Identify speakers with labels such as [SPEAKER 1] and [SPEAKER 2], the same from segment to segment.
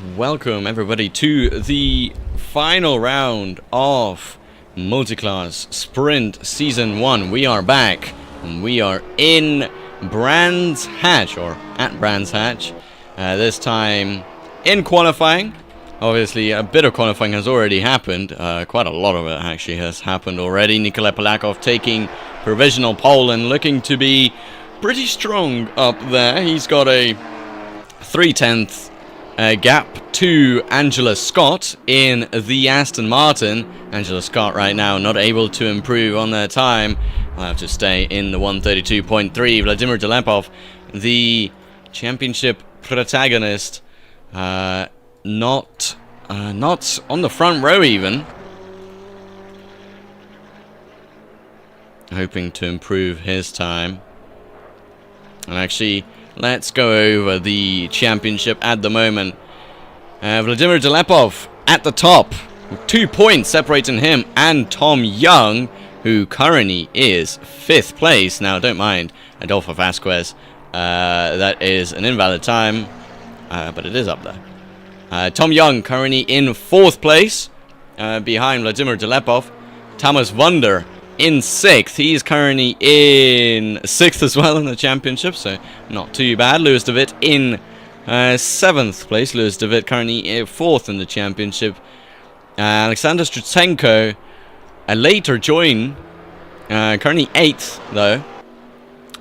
[SPEAKER 1] Welcome everybody to the final round of Multiclass Sprint Season 1. We are back and we are in Brands Hatch, or at Brands Hatch. This time in qualifying. Obviously a bit of qualifying has already happened. Quite a lot of it actually has happened already. Nikolai Polakov taking provisional pole and looking to be pretty strong up there. He's got a 3/10 gap to Angela Scott in the Aston Martin. Angela Scott right now not able to improve on their time. I'll have to stay in the 132.3. Vladimir Delepov, the championship protagonist, not on the front row even. Hoping to improve his time. And actually, let's go over the championship at the moment. Vladimir Delepov at the top, with 2 points separating him and Tom Young, who currently is 5th place. Now, don't mind Adolfo Vasquez. That is an invalid time, but it is up there. Tom Young currently in 4th place, behind Vladimir Delepov. Thomas Wunder in 6th. He's currently in 6th as well in the championship, so not too bad. Lewis de Wit in 7th place. Lewis de Wit currently 4th in the championship. Alexander Strutsenko, a later join, currently 8th though,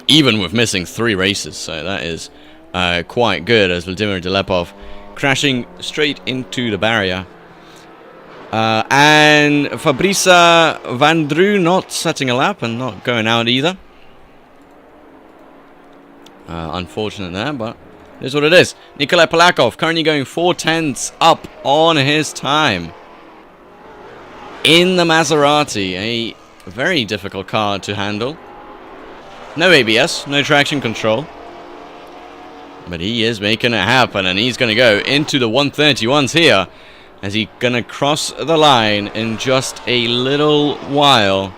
[SPEAKER 1] even with missing 3 races, so that is quite good, as Vladimir Delepov crashing straight into the barrier. And Fabrice Van Drew not setting a lap and not going out either. Unfortunate there, but it is what it is. Nikolai Polakov currently going 4/10 up on his time in the Maserati. A very difficult car to handle. No ABS, no traction control. But he is making it happen, and he's going to go into the 131s here. As he's going to cross the line in just a little while.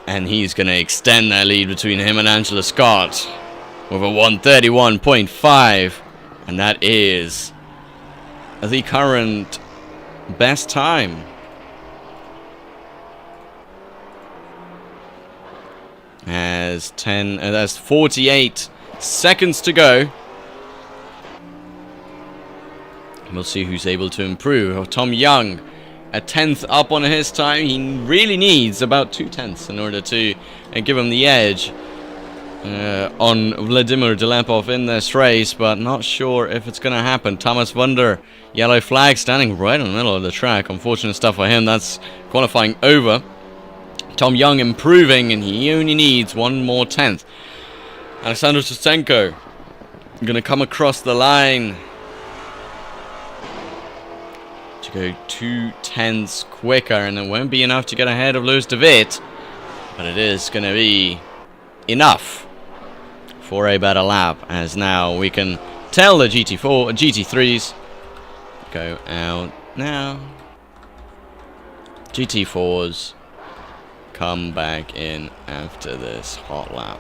[SPEAKER 1] And he's going to extend that lead between him and Angela Scott with a 131.5. And that is the current best time. As that's 48 seconds to go. We'll see who's able to improve. Tom Young, a 10th up on his time. He really needs about 2/10 in order to give him the edge on Vladimir Delepov in this race, but not sure if it's going to happen. Thomas Wunder, yellow flag, standing right in the middle of the track. Unfortunate stuff for him. That's qualifying over. Tom Young improving, and he only needs 1 more 10th. Alexander Sustenko going to come across the line to go 2/10 quicker, and it won't be enough to get ahead of Lewis de Wit, but it is going to be enough for a better lap, as now we can tell the GT3s go out now. GT4s come back in after this hot lap.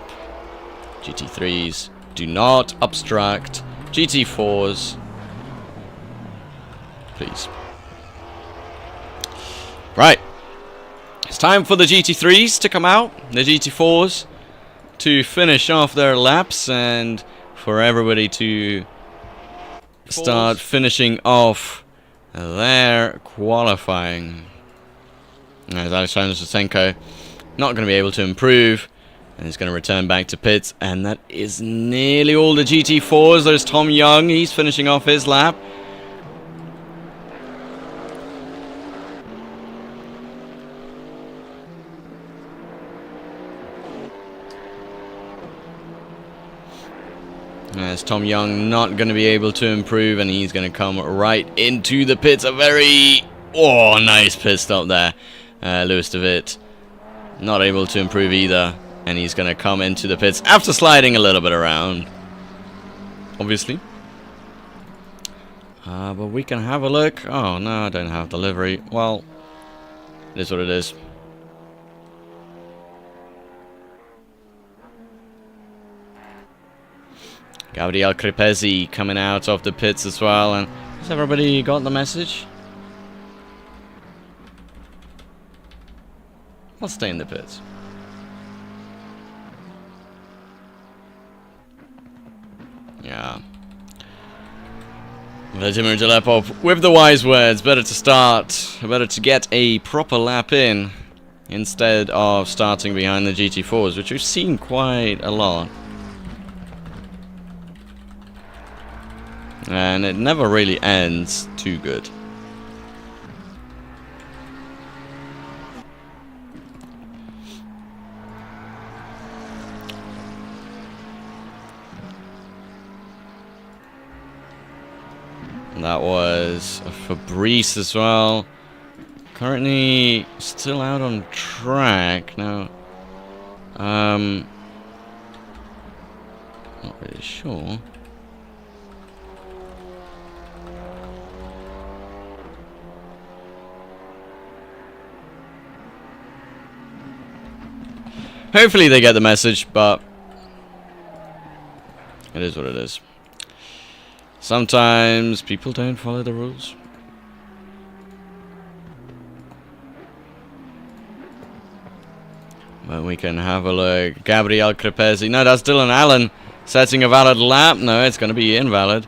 [SPEAKER 1] GT3s do not obstruct. GT4s, please. Right, it's time for the GT3s to come out, the GT4s to finish off their laps, and for everybody to start finishing off their qualifying. As Alexander Sustenko not going to be able to improve, and he's going to return back to pits, and that is nearly all the GT4s. There's Tom Young, he's finishing off his lap. As Tom Young not going to be able to improve, and he's going to come right into the pits. A very nice pit stop there. Lewis de Wit not able to improve either, and he's going to come into the pits after sliding a little bit around, obviously. But we can have a look. Oh no, I don't have delivery. Well, it is what it is. Gabriel Crepesi coming out of the pits as well. And has everybody got the message? I'll stay in the pits. Yeah. Vladimir Jalepov with the wise words. Better to start. Better to get a proper lap in instead of starting behind the GT4s, which we've seen quite a lot. And it never really ends too good. And that was Fabrice as well. Currently still out on track now. Not really sure. Hopefully they get the message, but it is what it is. Sometimes people don't follow the rules. But we can have a look. Gabriel Crepesi. No, that's Dylan Allen setting a valid lap. No, it's going to be invalid.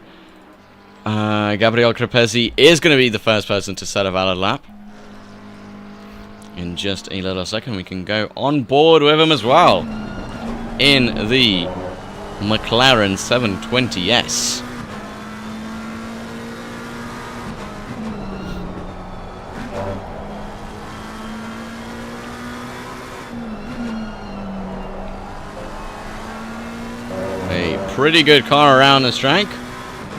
[SPEAKER 1] Gabriel Crepesi is going to be the first person to set a valid lap. In just a little second, we can go on board with him as well. In the McLaren 720S. Pretty good car around this track,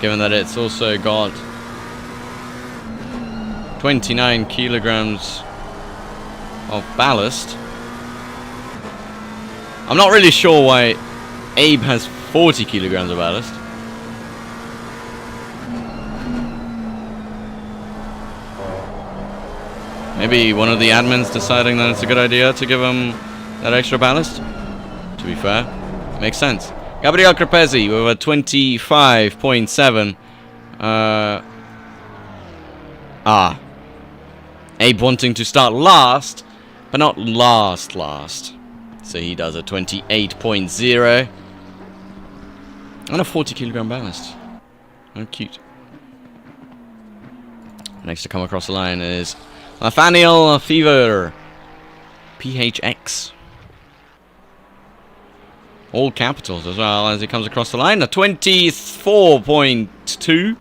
[SPEAKER 1] given that it's also got 29 kilograms of ballast. I'm not really sure why Abe has 40 kilograms of ballast. Maybe one of the admins deciding that it's a good idea to give him that extra ballast. To be fair, makes sense. Gabriel Crepesi with a 25.7. Abe wanting to start last, but not last. So he does a 28.0. And a 40 kilogram ballast. Oh, cute. Next to come across the line is Nathaniel Fever. PHX. All capitals as well as he comes across the line. A 24.2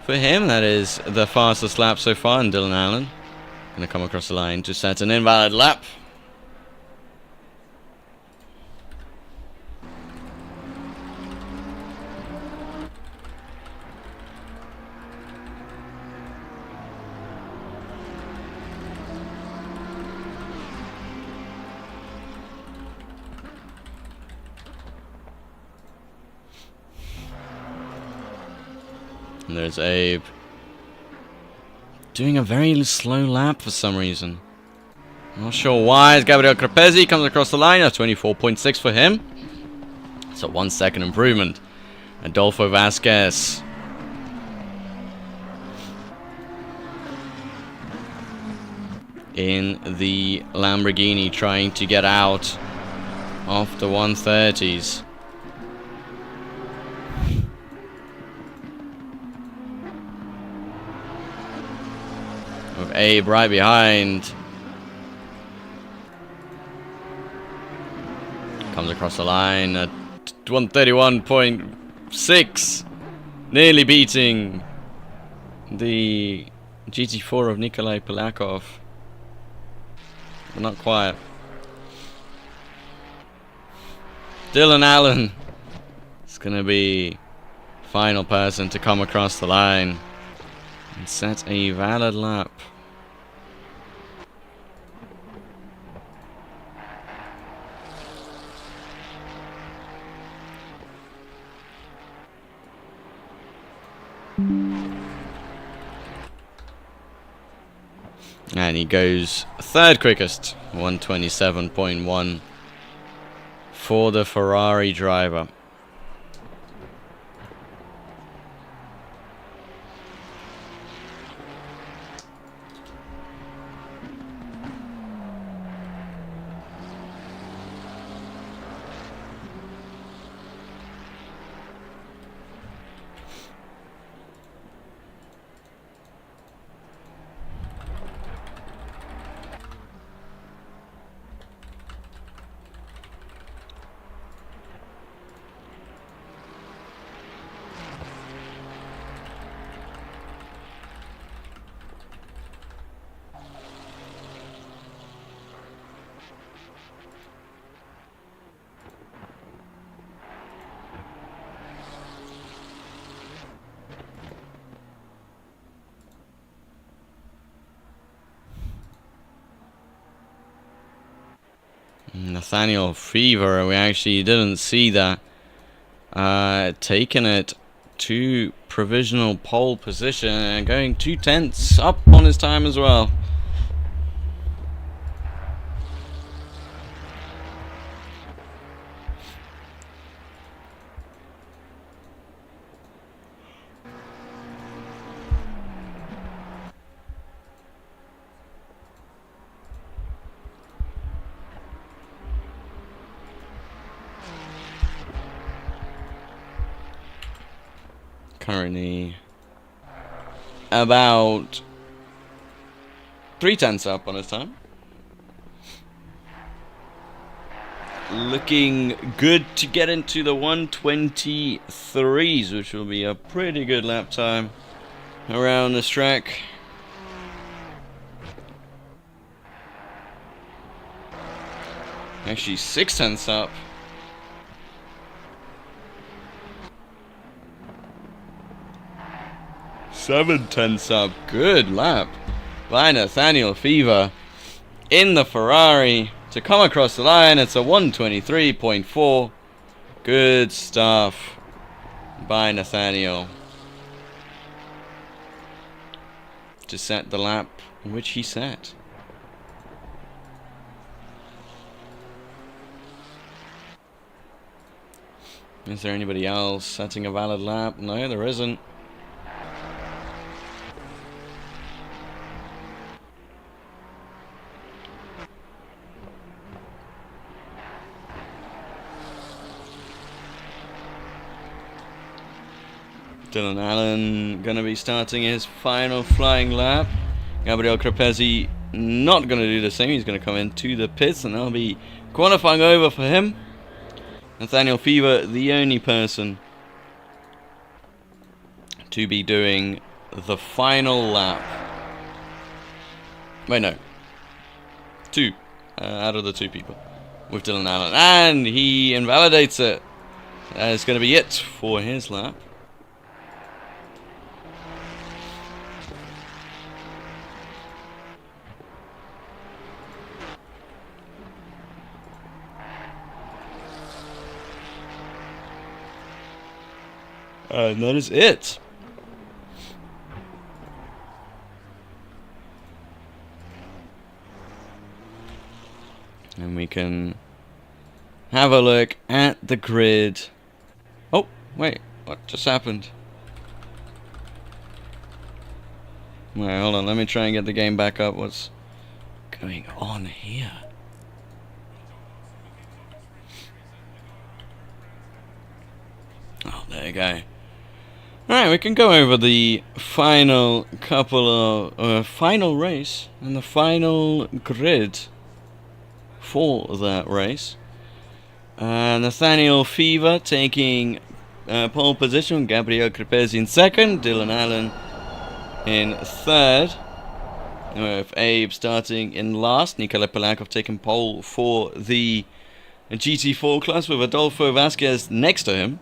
[SPEAKER 1] for him. That is the fastest lap so far. And Dylan Allen going to come across the line to set an invalid lap. And there's Abe doing a very slow lap for some reason. I'm not sure why. As Gabriel Crepesi comes across the line, a 24.6 for him. It's a 1 second improvement. Adolfo Vasquez. In the Lamborghini trying to get out of the 130s. With Abe right behind. Comes across the line at 131.6. Nearly beating the GT4 of Nikolai Polakov. But not quite. Dylan Allen is going to be final person to come across the line and set a valid lap. And he goes third quickest, 127.1 for the Ferrari driver. Nathaniel Fever, we actually didn't see that. Taking it to provisional pole position and going 2/10 up on his time as well. Currently about 3/10 up on his time. Looking good to get into the 1:23s, which will be a pretty good lap time around this track. Actually 6/10 up. 7/10 up. Good lap by Nathaniel Fever in the Ferrari to come across the line. It's a 1:23.4. Good stuff by Nathaniel to set the lap which he set. Is there anybody else setting a valid lap? No, there isn't. Dylan Allen going to be starting his final flying lap. Gabriel Crepesi not going to do the same. He's going to come into the pits and they'll be qualifying over for him. Nathaniel Fever, the only person to be doing the final lap. Wait, no. Two out of the two people with Dylan Allen. And he invalidates it. That is going to be it for his lap. And that is it. And we can have a look at the grid. Oh, wait, what just happened? Wait, hold on, let me try and get the game back up. What's going on here? Oh, there you go. Alright, we can go over the final couple of final race and the final grid for that race. Nathaniel Fever taking pole position, Gabriel Crepesi in second, Dylan Allen in third, with Abe starting in last, Nikolai Polakov taking pole for the GT4 class with Adolfo Vasquez next to him,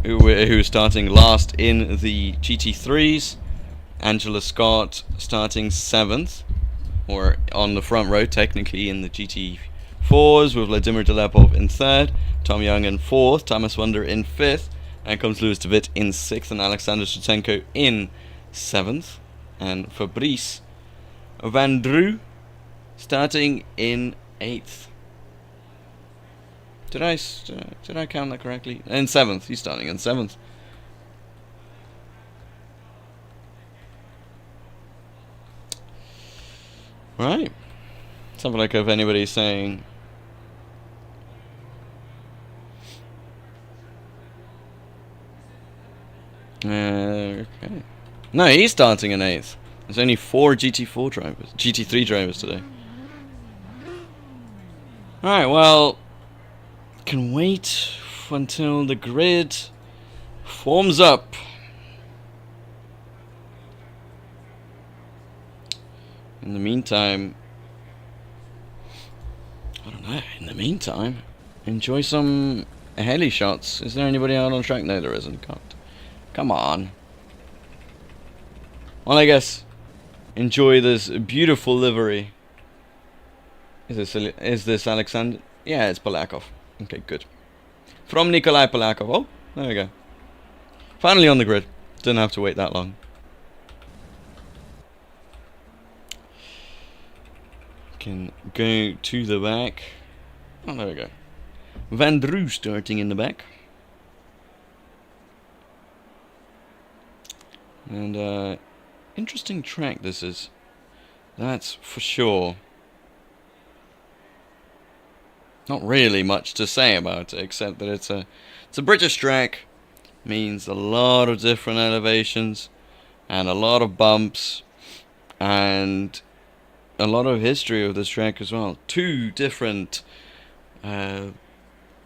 [SPEAKER 1] who's starting last in the GT3s. Angela Scott starting 7th, or on the front row technically in the GT4s, with Vladimir Delepov in 3rd, Tom Young in 4th, Thomas Wonder in 5th, and comes Louis DeWitt in 6th, and Alexander Shevchenko in 7th, and Fabrice Van Dreux starting in 8th. Did I count that correctly? In 7th. He's starting in 7th. Right. Let's have a look if anybody's saying. Okay. No, he's starting in 8th. There's only 4 GT3 drivers today. Alright, well, can wait until the grid forms up. In the meantime, I don't know, enjoy some heli shots. Is there anybody out on track? No, there isn't. Come on. Well, I guess enjoy this beautiful livery. Is this Alexander? Yeah, it's Polakov. Okay, good. From Nikolai Polakov. Oh, there we go. Finally on the grid. Didn't have to wait that long. Can go to the back. Oh, there we go. Van Drew starting in the back. And interesting track this is. That's for sure. Not really much to say about it, except that it's a British track. Means a lot of different elevations and a lot of bumps and a lot of history of this track as well. Two different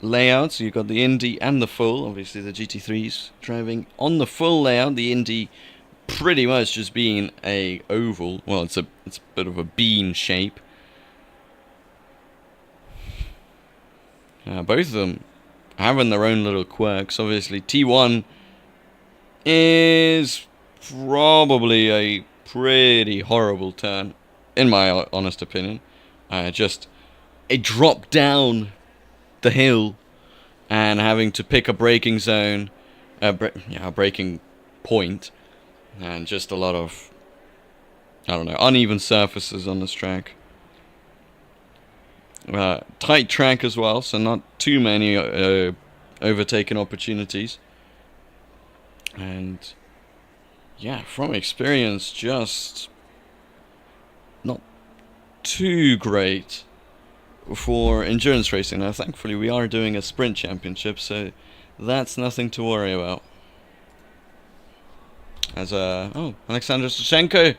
[SPEAKER 1] layouts. You've got the Indy and the full. Obviously the GT3s driving on the full layout. The Indy pretty much just being a oval. Well, it's a bit of a bean shape. Both of them having their own little quirks. Obviously T1 is probably a pretty horrible turn, in my honest opinion. Just a drop down the hill and having to pick a braking zone, a braking point, and just a lot of, I don't know, uneven surfaces on this track. Tight track as well, so not too many overtaking opportunities. And yeah, from experience, just not too great for endurance racing. Now, thankfully, we are doing a sprint championship, so that's nothing to worry about. As Alexander Sachenko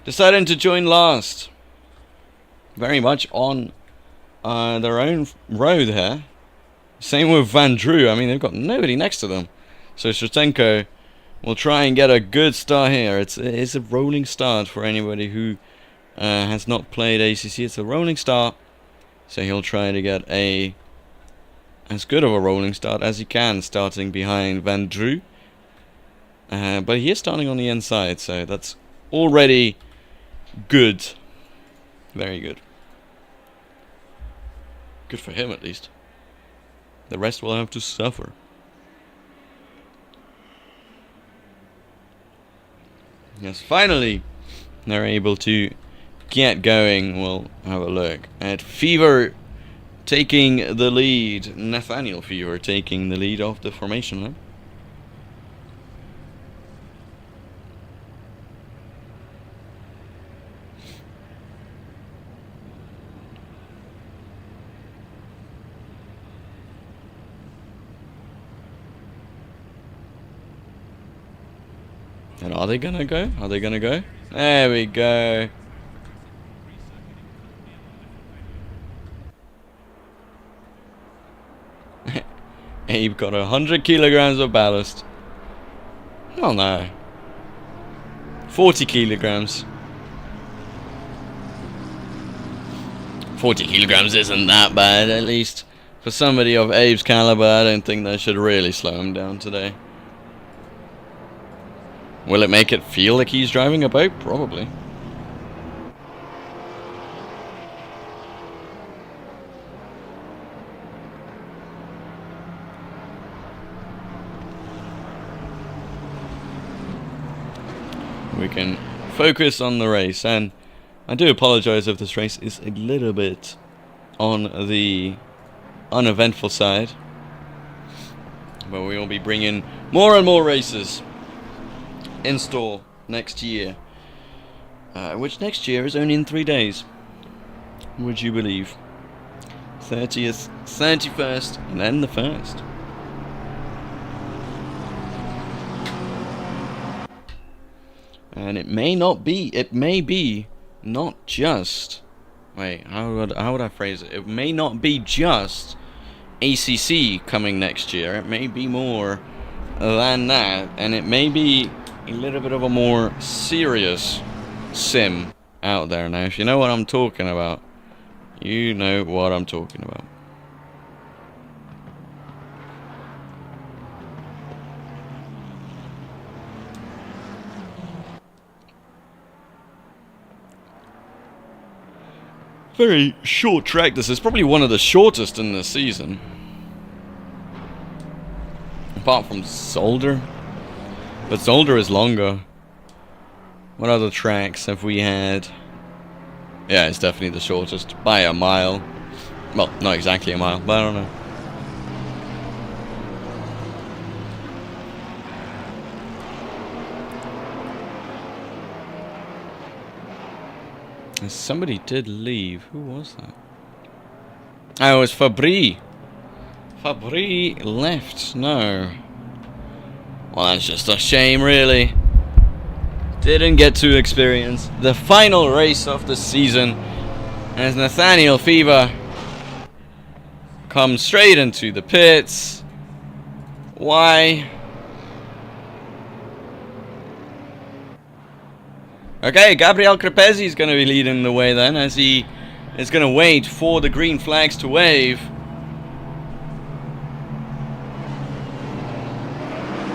[SPEAKER 1] deciding to join last, very much on their own road here. Same with Van Drew. I mean, they've got nobody next to them. So Shevchenko will try and get a good start here. It's a rolling start for anybody who has not played ACC. It's a rolling start. So he'll try to get as good of a rolling start as he can, starting behind Van Drew. But he is starting on the inside, so that's already good. Very good. Good for him, at least. The rest will have to suffer. Yes, finally they're able to get going. We'll have a look at Fever taking the lead. Nathaniel Fever taking the lead off the formation line. And are they gonna go? Are they gonna go? There we go. Abe got 100 kilograms of ballast. Oh no. 40 kilograms. 40 kilograms isn't that bad, at least. For somebody of Abe's caliber, I don't think that should really slow him down today. Will it make it feel like he's driving a boat? Probably. We can focus on the race, and I do apologize if this race is a little bit on the uneventful side, but we will be bringing more and more races in store next year, which next year is only in 3 days. Would you believe? 30th, 31st, and then the 1st. And it may be not just, wait, how would I phrase it? It may not be just ACC coming next year. It may be more than that, and it may be a little bit of a more serious sim out there. Now, if you know what I'm talking about, you know what I'm talking about. Very short track. This is probably one of the shortest in the season. Apart from Zolder. But Zolder is longer. What other tracks have we had? Yeah, it's definitely the shortest. By a mile. Well, not exactly a mile, but I don't know. Somebody did leave. Who was that? Oh, it was Fabri. Fabri left. No. Well, that's just a shame, really. Didn't get to experience the final race of the season as Nathaniel Fever comes straight into the pits. Why? Okay, Gabriel Crepesi is going to be leading the way then, as he is going to wait for the green flags to wave.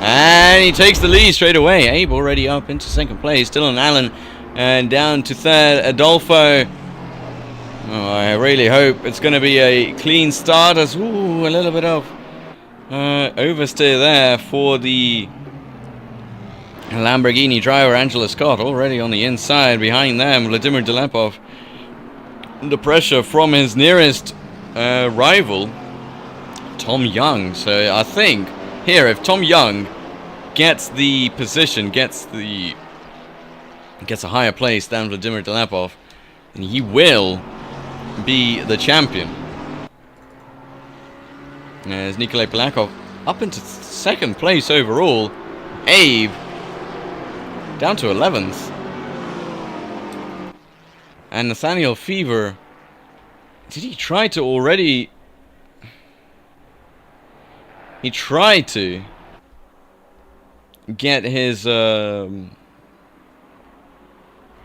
[SPEAKER 1] And he takes the lead straight away. Abe already up into second place. Dylan Allen and down to third. Adolfo. Oh, I really hope it's going to be a clean start. As ooh, a little bit of oversteer there for the Lamborghini driver Angela Scott. Already on the inside. Behind them, Vladimir Delepov. The pressure from his nearest rival, Tom Young. So I think here, if Tom Young gets the position, gets a higher place than Vladimir Delepov, then he will be the champion. As Nikolai Polakov up into second place overall. Abe down to 11th. And Nathaniel Fever, did he try to already... He tried to get his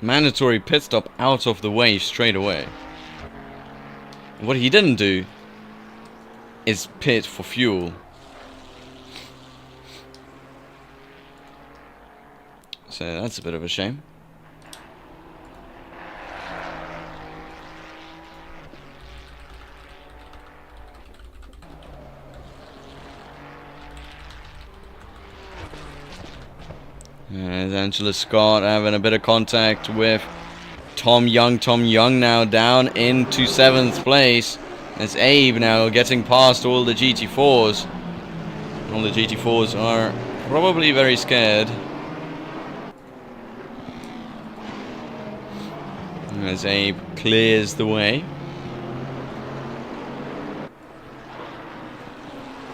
[SPEAKER 1] mandatory pit stop out of the way straight away. What he didn't do is pit for fuel. So that's a bit of a shame. As Angela Scott having a bit of contact with Tom Young. Tom Young now down into 7th place. As Abe now getting past all the GT4s. All the GT4s are probably very scared. As Abe clears the way.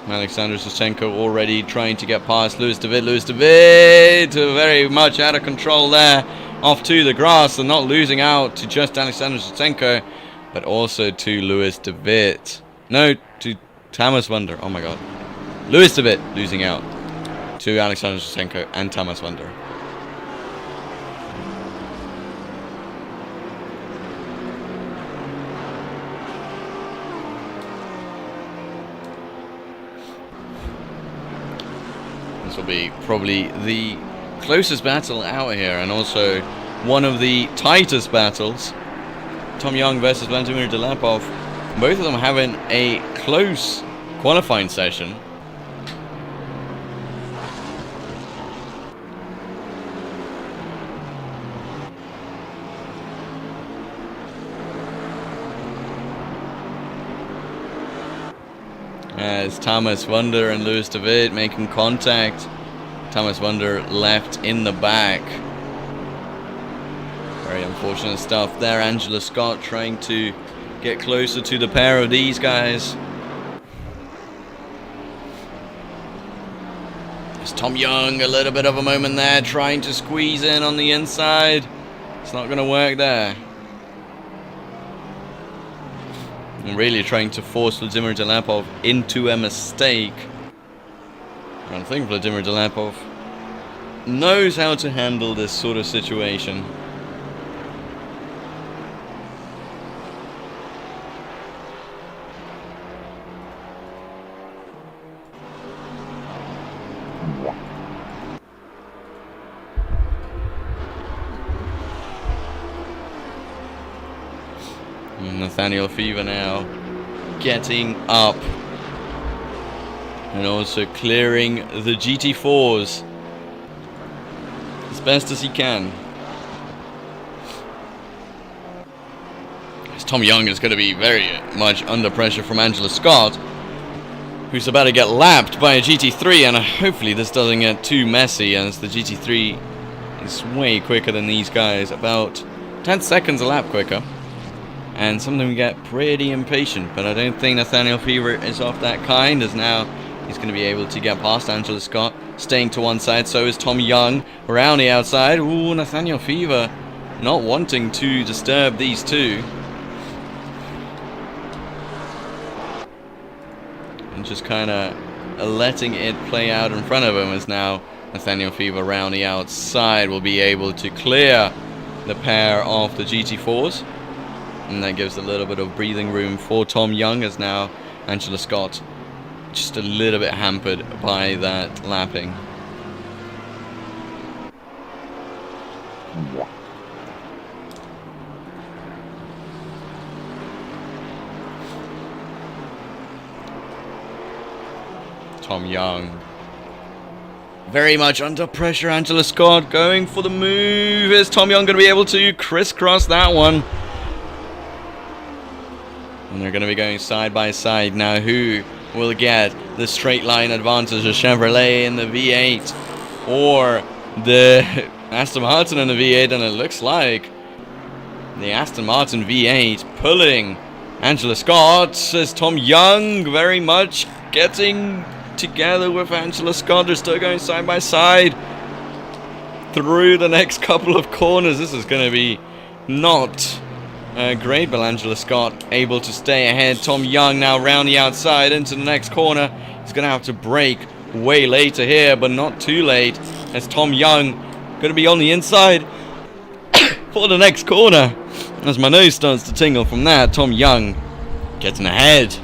[SPEAKER 1] Alexander Soshenko already trying to get past Louis David. Louis David very much out of control there. Off to the grass and not losing out to just Alexander Soshenko, but also to Louis David. No, to Thomas Wunder. Oh my god. Louis David losing out to Alexander Soshenko and Thomas Wunder. This will be probably the closest battle out here, and also one of the tightest battles. Tom Young versus Vladimir Delepov. Both of them having a close qualifying session. As Thomas Wunder and Louis David making contact. Thomas Wunder left in the back. Very unfortunate stuff there. Angela Scott trying to get closer to the pair of these guys. There's Tom Young, a little bit of a moment there, trying to squeeze in on the inside. It's not going to work there. And really trying to force Vladimir Delepov into a mistake. I don't think Vladimir Delepov knows how to handle this sort of situation. Nathaniel Fever now getting up and also clearing the GT4s as best as he can. As Tom Young is going to be very much under pressure from Angela Scott, who's about to get lapped by a GT3, and hopefully this doesn't get too messy, as the GT3 is way quicker than these guys, about 10 seconds a lap quicker. And some of them get pretty impatient, but I don't think Nathaniel Fever is of that kind, as now he's going to be able to get past Angela Scott, staying to one side. So is Tom Young around the outside. Ooh, Nathaniel Fever not wanting to disturb these two, and just kind of letting it play out in front of him, as now Nathaniel Fever around the outside will be able to clear the pair of the GT4s. And that gives a little bit of breathing room for Tom Young, as now Angela Scott just a little bit hampered by that lapping. Tom Young very much under pressure. Angela Scott going for the move. Is Tom Young going to be able to crisscross that one? And they're going to be going side by side now. Who will get the straight line advantage? The Chevrolet in the V8 or the Aston Martin in the V8? And it looks like the Aston Martin V8 pulling Angela Scott, as Tom Young very much getting together with Angela Scott. They're still going side by side through the next couple of corners. This is going to be not great, but Angela Scott able to stay ahead. Tom Young now round the outside into the next corner. He's going to have to brake way later here, but not too late, as Tom Young going to be on the inside for the next corner. As my nose starts to tingle from that, Tom Young getting ahead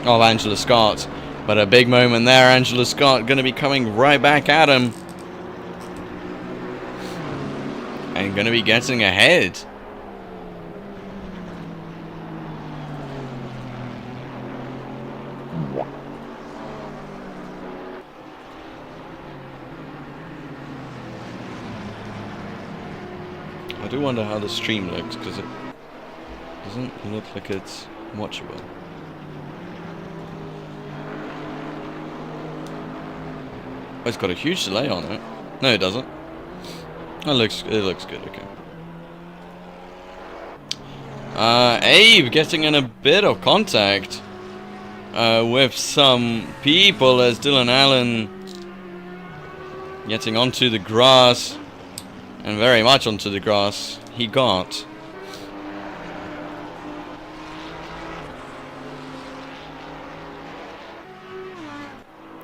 [SPEAKER 1] of Angela Scott. But a big moment there. Angela Scott going to be coming right back at him and going to be getting ahead. I do wonder how the stream looks, because it doesn't look like it's watchable. Oh, it's got a huge delay on it. No, it doesn't. It looks good. Okay. Abe getting in a bit of contact with some people, as Dylan Allen getting onto the grass. And very much onto the grass he got.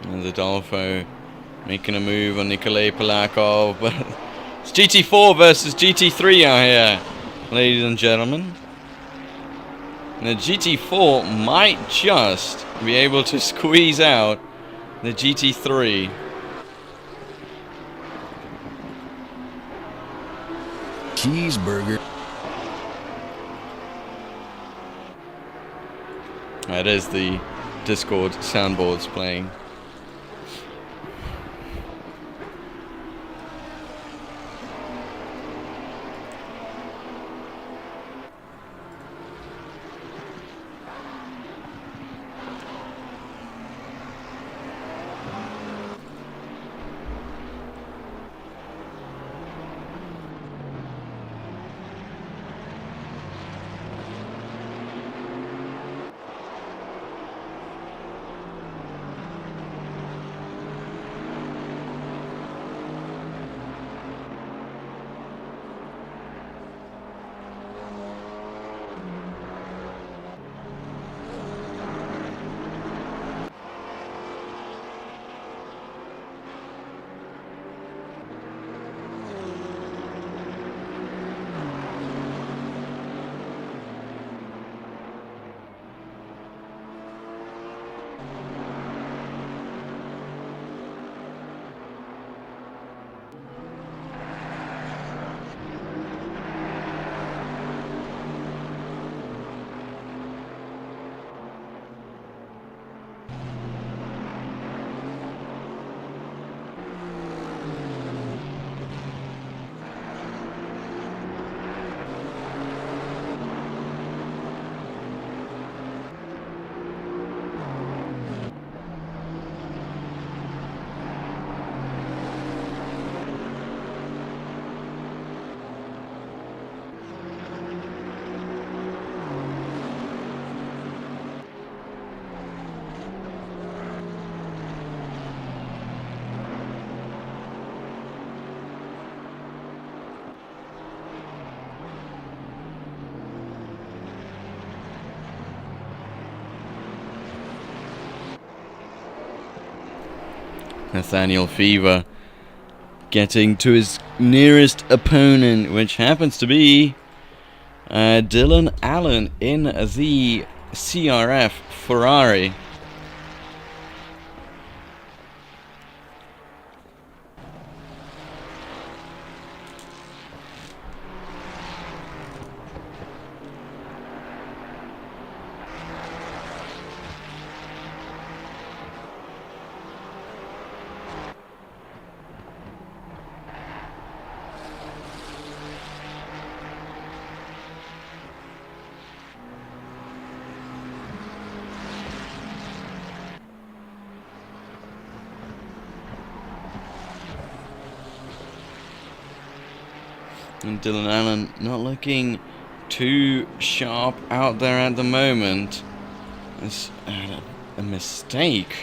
[SPEAKER 1] And Adolfo making a move on Nikolay Polakov. But it's GT4 versus GT3 out here, ladies and gentlemen. And the GT4 might just be able to squeeze out the GT3.
[SPEAKER 2] Cheeseburger.
[SPEAKER 1] That is the Discord soundboards playing. Nathaniel Fever getting to his nearest opponent, which happens to be Dylan Allen in the CRF Ferrari. And Dylan Allen not looking too sharp out there at the moment. It's a mistake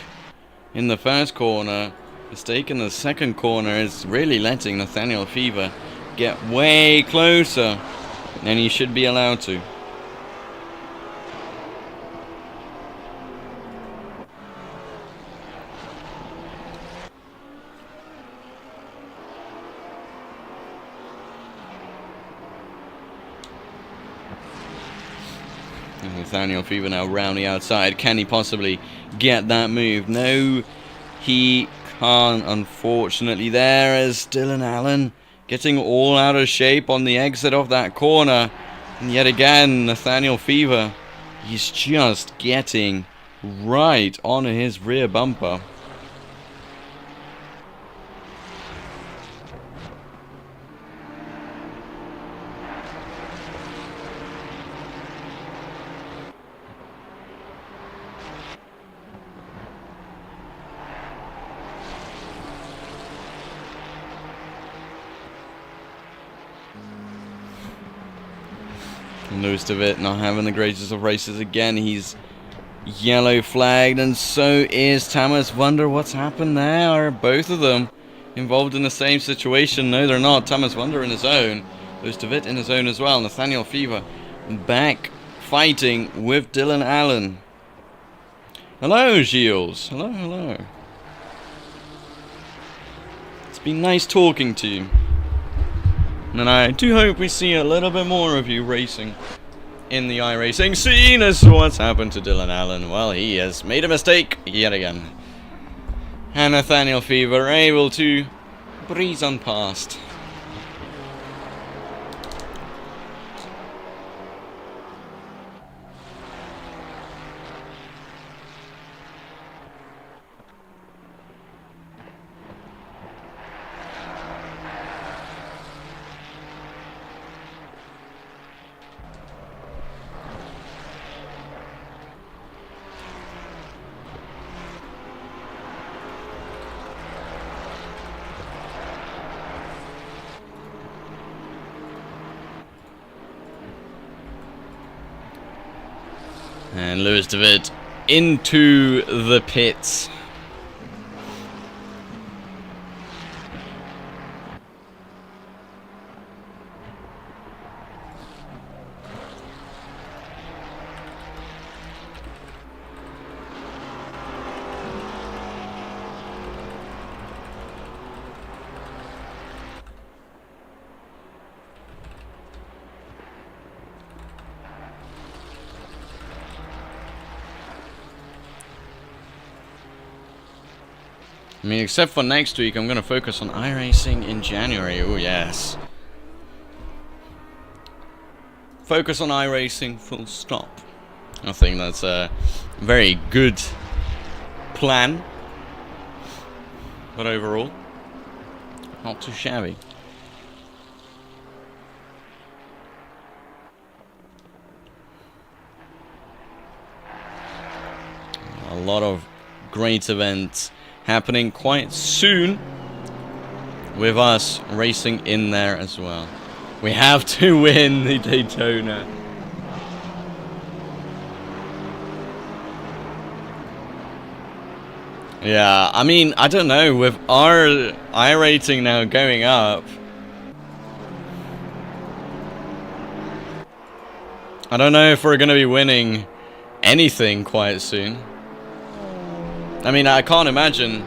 [SPEAKER 1] in the first corner. Mistake in the second corner is really letting Nathaniel Fever get way closer than he should be allowed to. Nathaniel Fever now round the outside. Can he possibly get that move? No, he can't, unfortunately. There is Dylan Allen getting all out of shape on the exit of that corner. And yet again, Nathaniel Fever, he's just getting right on his rear bumper. Most of it not having the greatest of races again. He's yellow flagged, and so is Thomas. Wonder what's happened there. Are both of them involved in the same situation? No, they're not. Thomas Wonder in his own. Most of it in his own as well. Nathaniel Fever back fighting with Dylan Allen. Hello, Gilles. Hello, hello. It's been nice talking to you. And I do hope we see a little bit more of you racing in the iRacing scene. As what's happened to Dylan Allen? Well, he has made a mistake yet again. And Nathaniel Fever able to breeze on past. And Lewis DeVitt into the pits. I mean, except for next week, I'm going to focus on iRacing in January. Oh, yes. Focus on iRacing, full stop. I think that's a very good plan. But overall, not too shabby. A lot of great events happening quite soon, with us racing in there as well. We have to win the Daytona. Yeah, I mean, I don't know, with our iRating now going up, I don't know if we're going to be winning anything quite soon. I mean, I can't imagine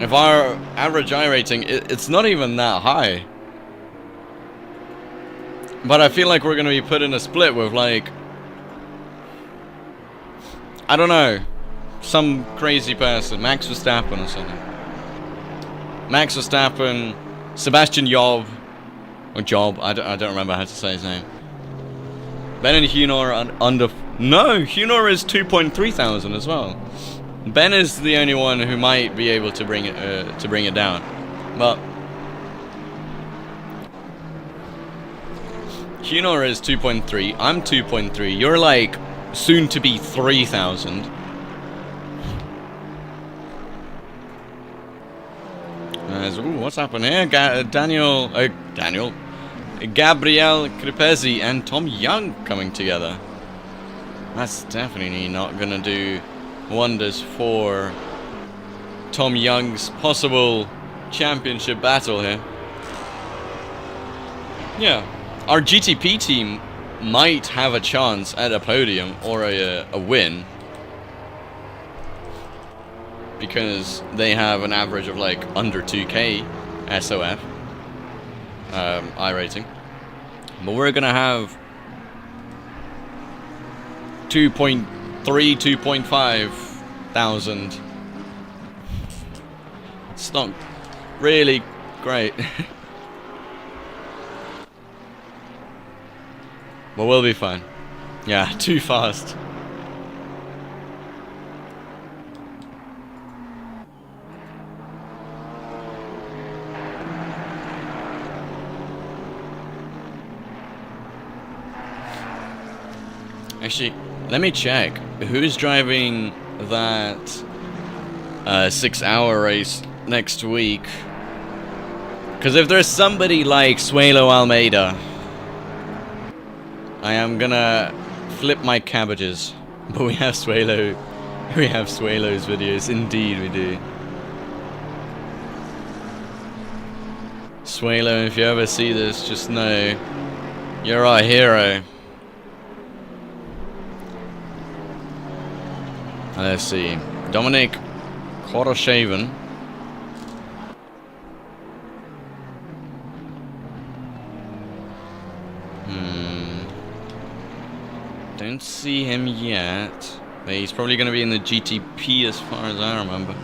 [SPEAKER 1] if our average I rating, it's not even that high. But I feel like we're going to be put in a split with, like, I don't know, some crazy person, Max Verstappen or something. Max Verstappen, Sebastian Job, or Job, I don't remember how to say his name. Ben and Hunor are under... No, Hunor is 2,300 as well. Ben is the only one who might be able to bring it down. But Hunor is 2.3, I'm 2.3, you're like soon to be 3,000. Ooh, what's happened here? Gabriel Crepesi and Tom Young coming together. That's definitely not gonna do wonders for Tom Young's possible championship battle here. Yeah, our GTP team might have a chance at a podium or a win, because they have an average of like under 2k SOF I rating, but we're gonna have 2.3, 2.5 thousand. It's not really great. But we'll be fine. Yeah, too fast. Actually, let me check. Who's driving that 6-hour race next week? Because if there's somebody like Suelo Almeida, I am gonna flip my cabbages. But we have Suelo. We have Suelo's videos. Indeed we do. Suelo, if you ever see this, just know you're our hero. Let's see. Dominic Koroshaven. Don't see him yet. But he's probably going to be in the GTP as far as I remember.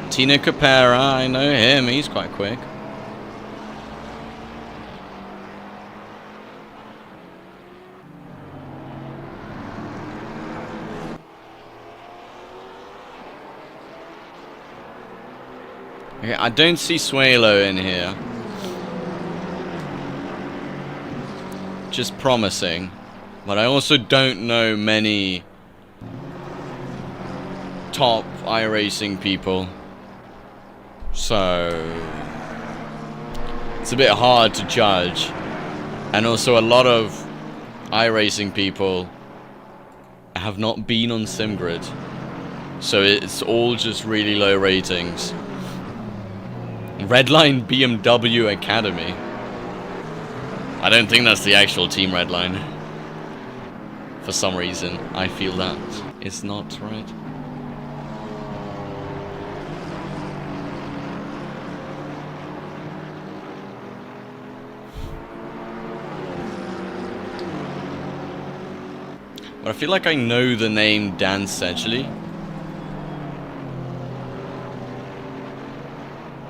[SPEAKER 1] Tino Capera, I know him. He's quite quick. Okay, I don't see Suelo in here. Just promising. But I also don't know many top iRacing people. So it's a bit hard to judge. And also a lot of iRacing people have not been on SimGrid. So it's all just really low ratings. Redline BMW Academy. I don't think that's the actual team Redline. For some reason, I feel that it's not right. But I feel like I know the name Dan Sedgley.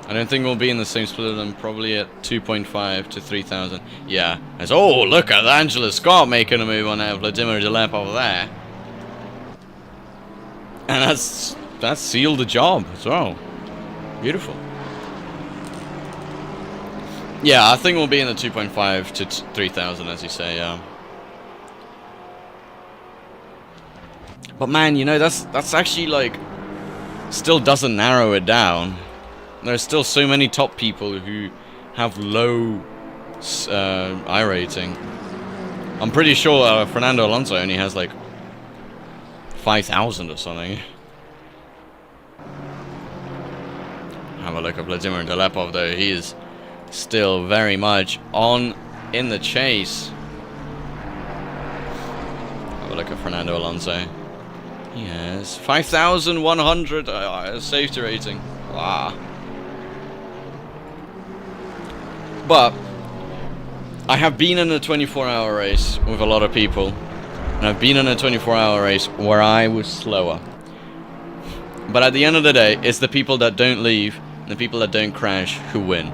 [SPEAKER 1] I don't think we'll be in the same split as them, probably at 2.5 to 3,000. Yeah. As, oh, look at Angela Scott making a move on Vladimir Delep over there. And that's sealed the job as well. Beautiful. Yeah, I think we'll be in the 2.5 to 3,000, as you say, yeah. But man, you know, that's actually, like, still doesn't narrow it down. There's still so many top people who have low I rating. I'm pretty sure Fernando Alonso only has like 5,000 or something. Have a look at Vladimir Delepov though. He is still very much in the chase. Have a look at Fernando Alonso. He has 5,100 safety rating. Ah. But I have been in a 24-hour race with a lot of people, and I've been in a 24-hour race where I was slower. But at the end of the day, it's the people that don't leave, and the people that don't crash who win.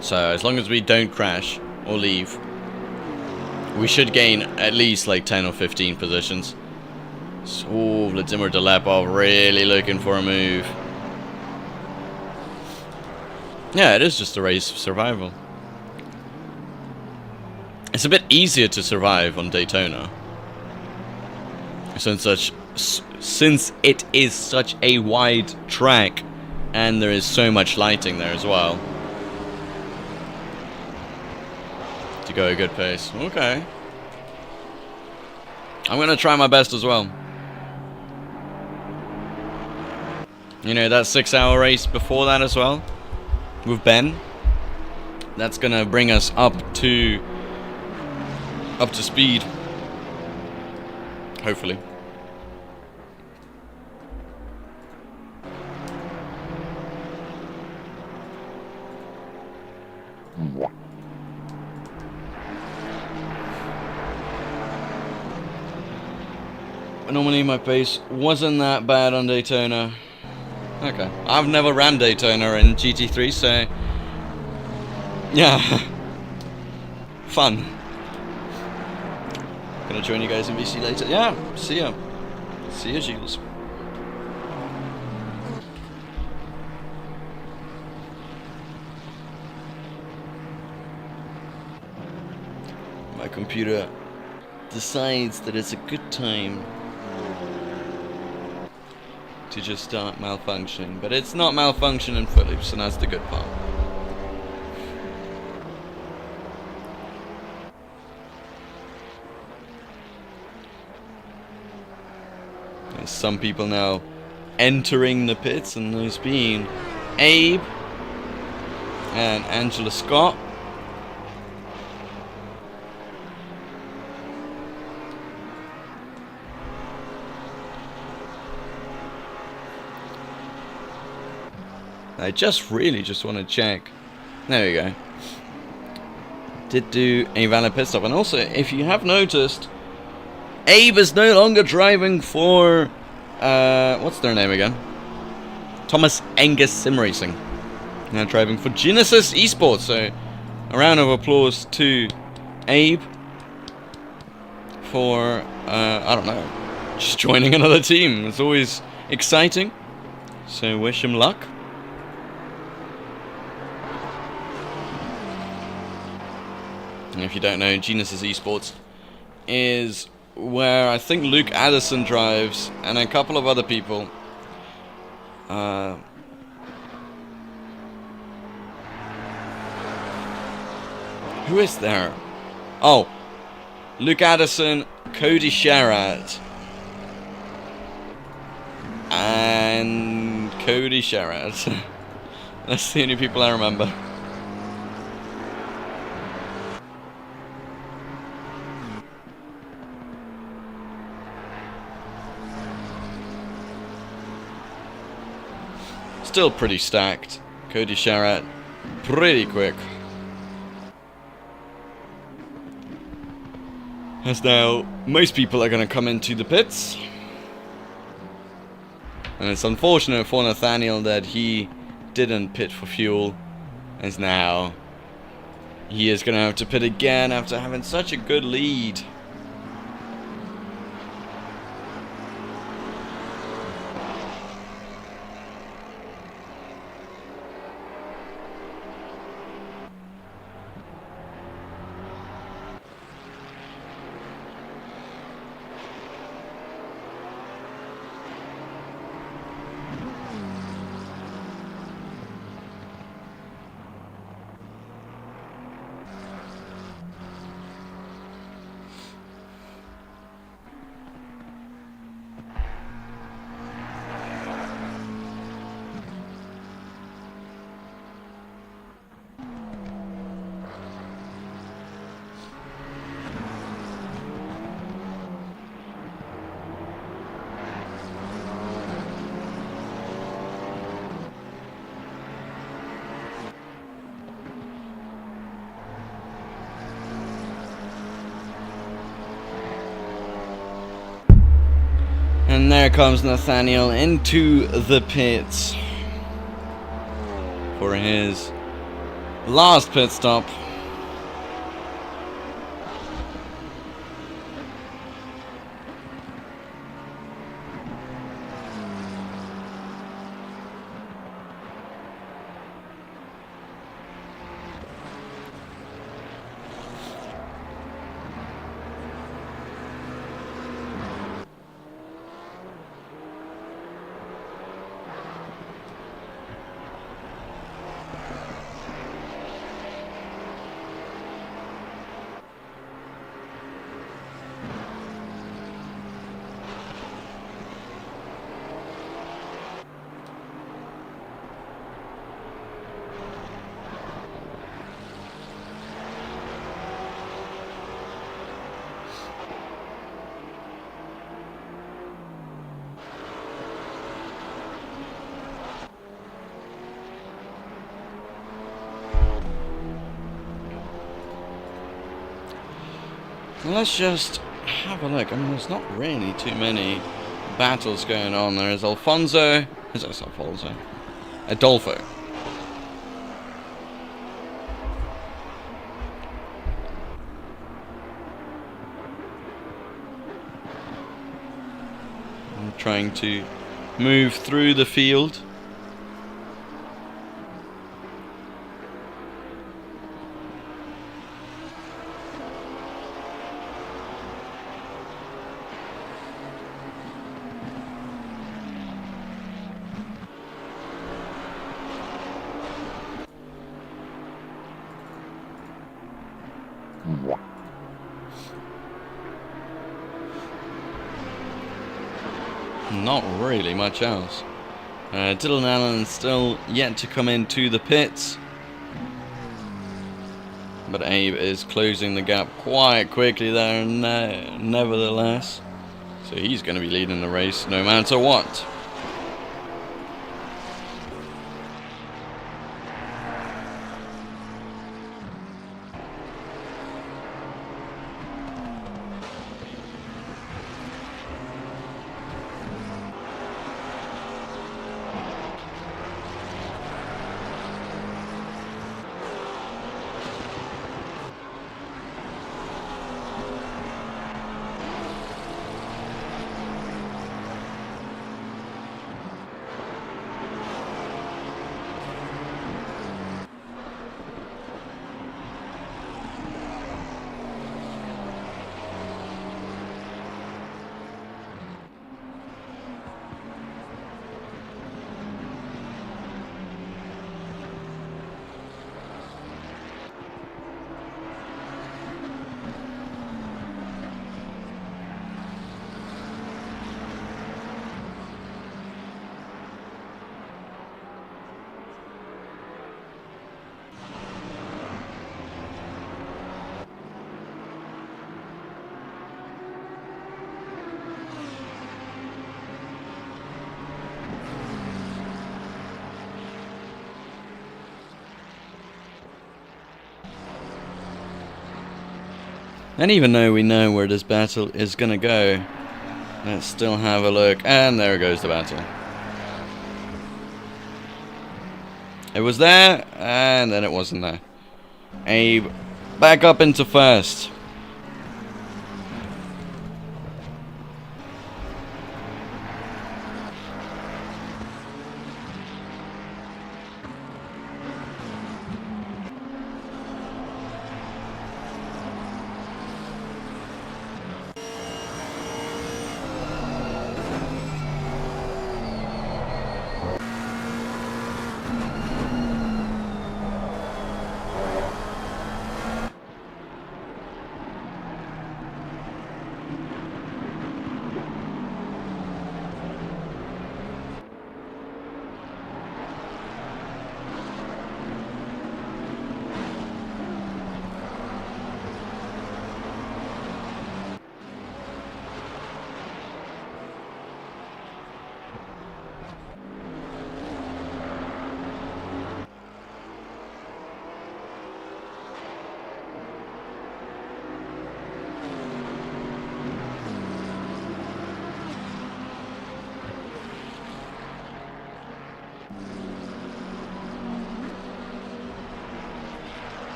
[SPEAKER 1] So as long as we don't crash or leave, we should gain at least like 10 or 15 positions. So, Vladimir Dalepov really looking for a move. Yeah, it is just a race of survival. It's a bit easier to survive on Daytona, since it is such a wide track, and there is so much lighting there as well. To go a good pace. Okay. I'm gonna try my best as well. You know, that 6-hour race before that as well, with Ben, that's gonna bring us up to speed, hopefully. Normally my pace wasn't that bad on Daytona. Okay, I've never ran Daytona in GT3, so yeah, fun. Gonna join you guys in VC later. Yeah, see ya. See ya, Gilles. My computer decides that it's a good time to just start malfunctioning, but it's not malfunctioning fully, so that's the good part. There's some people now entering the pits, and there's been Abe and Angela Scott. I really just want to check. There we go. Did do a valid pit stop. And also, if you have noticed, Abe is no longer driving for... what's their name again? Thomas Angus Simracing. Now driving for Genesis eSports. So, a round of applause to Abe for, I don't know, just joining another team. It's always exciting. So, wish him luck. And if you don't know, Genesis eSports is where I think Luke Addison drives, and a couple of other people. Who is there? Oh, Luke Addison, Cody Sherratt, and Cody Sherratt. That's the only people I remember. Still pretty stacked. Cody Sherratt, pretty quick. As now, most people are going to come into the pits. And it's unfortunate for Nathaniel that he didn't pit for fuel. As now, he is going to have to pit again after having such a good lead. And there comes Nathaniel into the pits for his last pit stop. Let's just have a look. I mean, there's not really too many battles going on. There is Alfonso. Is that Alfonso? Adolfo. I'm trying to move through the field. Not really much else. Dylan Allen still yet to come into the pits, but Abe is closing the gap quite quickly there, nevertheless. So he's going to be leading the race no matter what. And even though we know where this battle is going to go, let's still have a look. And there goes the battle. It was there, and then it wasn't there. Abe back up into first.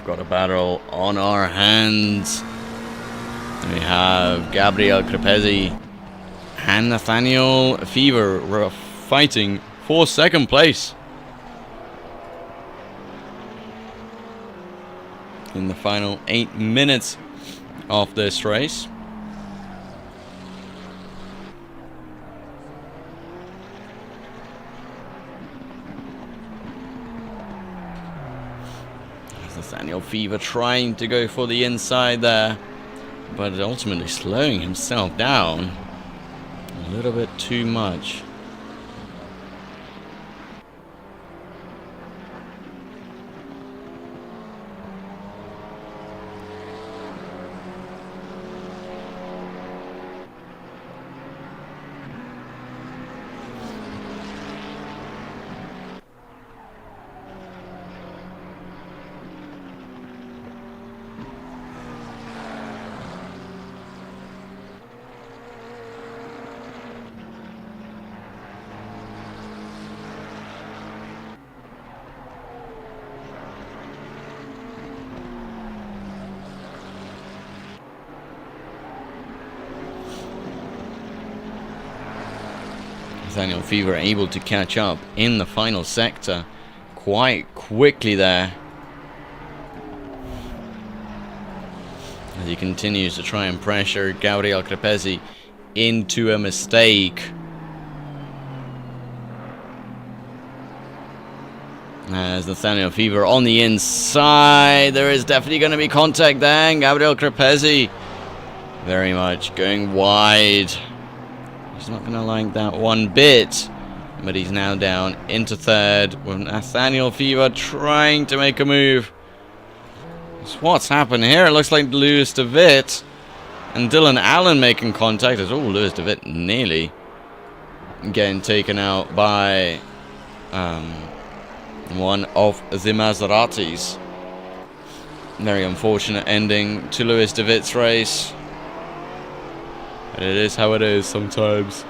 [SPEAKER 1] got a battle on our hands. We have Gabriel Crepezi and Nathaniel Fever. We're fighting for second place in the final 8 minutes of this race. Nathaniel Fever trying to go for the inside there, but ultimately slowing himself down a little bit too much. Nathaniel Fever able to catch up in the final sector quite quickly there, as he continues to try and pressure Gabriel Crepezi into a mistake. As Nathaniel Fever on the inside, there is definitely going to be contact there, and Gabriel Crepezi very much going wide. He's not going to like that one bit, but he's now down into third with Nathaniel Fever trying to make a move. So what's happened here? It looks like Lewis DeVitt and Dylan Allen making contact. As Lewis DeVitt nearly getting taken out by one of the Maseratis. Very unfortunate ending to Lewis DeVitt's race. But it is how it is sometimes.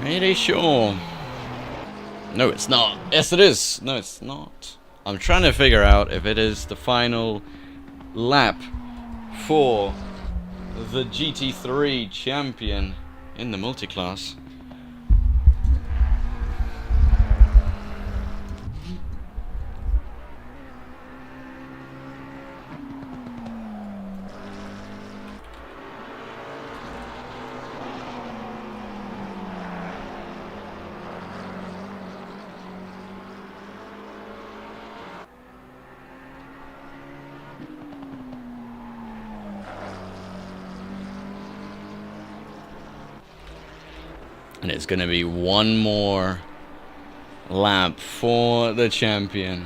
[SPEAKER 1] Pretty sure. No, it's not. Yes, it is. No, it's not. I'm trying to figure out if it is the final lap for the GT3 champion in the multi-class. And it's going to be one more lap for the champion.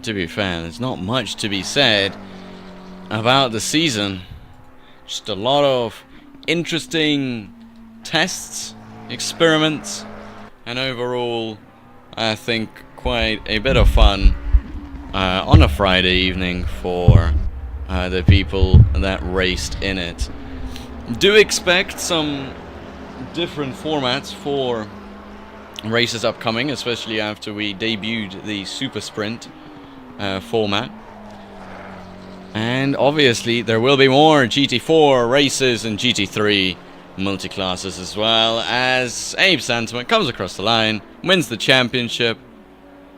[SPEAKER 1] To be fair, there's not much to be said about the season. Just a lot of interesting tests, experiments, and overall, I think quite a bit of fun on a Friday evening for the people that raced in it. Do expect some different formats for races upcoming, especially after we debuted the Super Sprint format. And obviously there will be more GT4 races and GT3 multi-classes, as well as Abe Santiment comes across the line, wins the championship.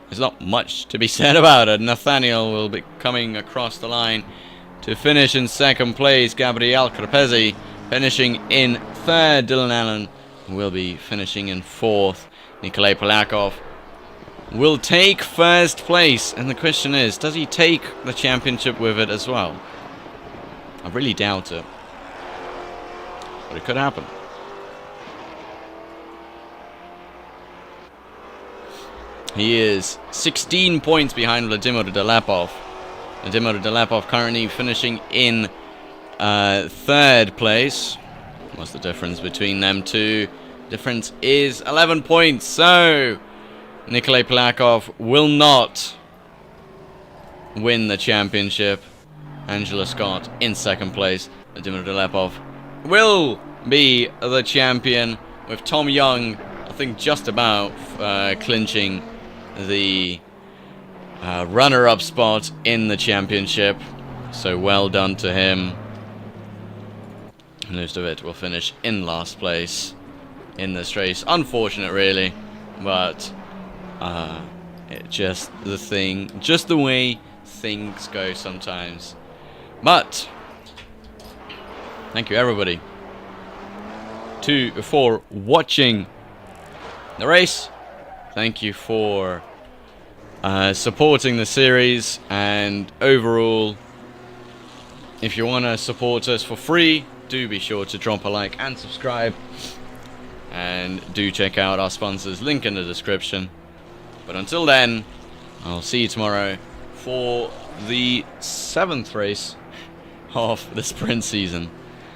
[SPEAKER 1] There's not much to be said about it. Nathaniel will be coming across the line to finish in second place. Gabriel Crepesi finishing in third. Dylan Allen will be finishing in fourth. Nikolay Polakov will take first place, and the question is, does he take the championship with it as well? I really doubt it, but it could happen. He is 16 points behind Vladimir Delepov. Vladimir Delepov currently finishing in third place. What's the difference between them two? Difference is 11 points, so Nikolay Polakov will not win the championship. Angela Scott in second place. Vladimir Delepov will be the champion, with Tom Young, I think, just about clinching the runner-up spot in the championship. So well done to him. Lustovic will finish in last place in this race. Unfortunate, really, but just the way things go sometimes. But thank you, everybody, for watching the race. Thank you for supporting the series, and overall, if you want to support us for free, do be sure to drop a like and subscribe, and do check out our sponsors, link in the description. But until then, I'll see you tomorrow for the 7th race of the sprint season.